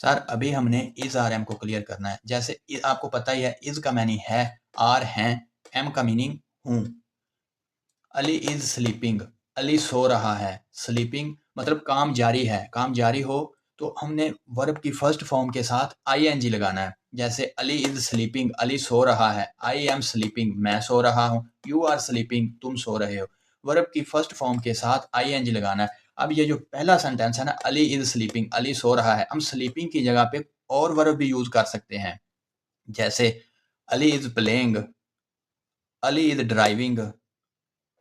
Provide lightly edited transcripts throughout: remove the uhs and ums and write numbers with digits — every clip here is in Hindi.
सर अभी हमने इज आर एम को क्लियर करना है। जैसे आपको पता ही है, इज का मीनिंग है, आर हैं, एम का मीनिंग हूं। अली इज स्लीपिंग, अली सो रहा है। स्लीपिंग मतलब काम जारी है। काम जारी हो तो हमने वर्ब की फर्स्ट फॉर्म के साथ आई एन जी लगाना है। जैसे अली इज स्लीपिंग, अली सो रहा है। आई एम स्लीपिंग, मैं सो रहा हूँ। यू आर स्लीपिंग, तुम सो रहे हो। वर्ब की फर्स्ट फॉर्म के साथ आई एन जी लगाना है। अब ये जो पहला सेंटेंस है ना, अली इज स्लीपिंग, अली सो रहा है, हम स्लीपिंग की जगह पे और वर्ब भी यूज कर सकते हैं। जैसे Ali is playing, Ali is driving,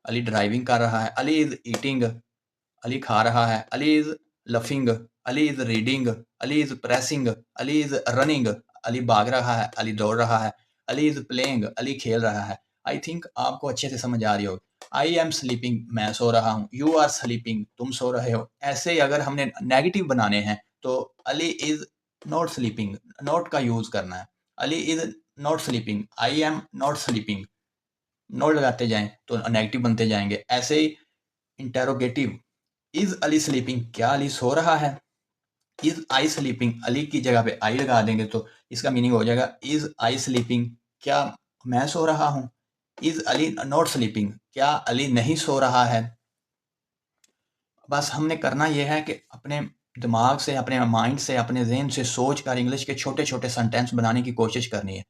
Ali driving कर रहा है। अली इज ईटिंग, अली खा रहा है। Ali is laughing, Ali is reading, Ali is pressing, Ali is running, Ali भाग रहा है, अली दौड़ रहा है। अली इज प्लेइंग, अली खेल रहा है। आई थिंक आपको अच्छे से समझ आ रही होगी। आई एम स्लीपिंग, मैं सो रहा हूँ। यू आर स्लीपिंग, तुम सो रहे हो। ऐसे ही अगर हमने नेगेटिव बनाने हैं तो Ali is not sleeping, not का यूज करना है। Ali is not sleeping, I am not sleeping, not लगाते जाएं तो नेगेटिव बनते जाएंगे। ऐसे ही इंटेरोगेटिव, इज अली स्लीपिंग, क्या अली सो रहा है। इज आई स्लीपिंग, अली की जगह पे आई लगा देंगे तो इसका मीनिंग हो जाएगा इज आई स्लीपिंग, क्या मैं सो रहा हूं। इज अली नॉट स्लीपिंग, क्या अली नहीं सो रहा है। बस हमने करना यह है कि अपने दिमाग से, अपने माइंड से, अपने जहन से सोच कर इंग्लिश के छोटे छोटे सेंटेंस बनाने की कोशिश करनी है।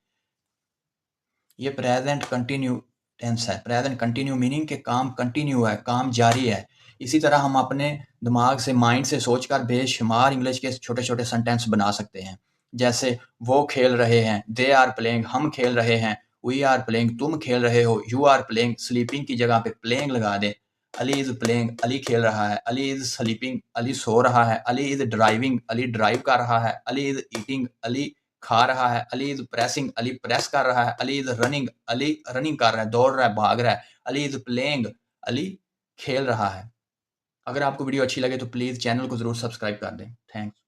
ये प्रेजेंट कंटिन्यू टेंस है। प्रेजेंट कंटिन्यू मीनिंग के काम कंटिन्यू है, काम जारी है। इसी तरह हम अपने दिमाग से, माइंड से सोचकर बेशुमार इंग्लिश के छोटे छोटे सेंटेंस बना सकते हैं। जैसे वो खेल रहे हैं, दे आर प्लेइंग, हम खेल रहे हैं। वी आर प्लेइंग, तुम खेल रहे हो। यू आर प्लेइंग, स्लीपिंग की जगह पे प्लेइंग लगा दें। अली इज प्लेइंग, अली खेल रहा है। अली इज स्लीपिंग, अली सो रहा है। Ali is driving, Ali drive कर रहा है। अली इज ईटिंग, अली खा रहा है। Ali is pressing, Ali press कर रहा है। Ali is running, Ali running कर रहा है, दौड़ रहा है, भाग रहा है। अली इज प्लेइंग, अली खेल रहा है। अगर आपको वीडियो अच्छी लगे तो प्लीज़ चैनल को ज़रूर सब्सक्राइब कर दें। थैंक्स।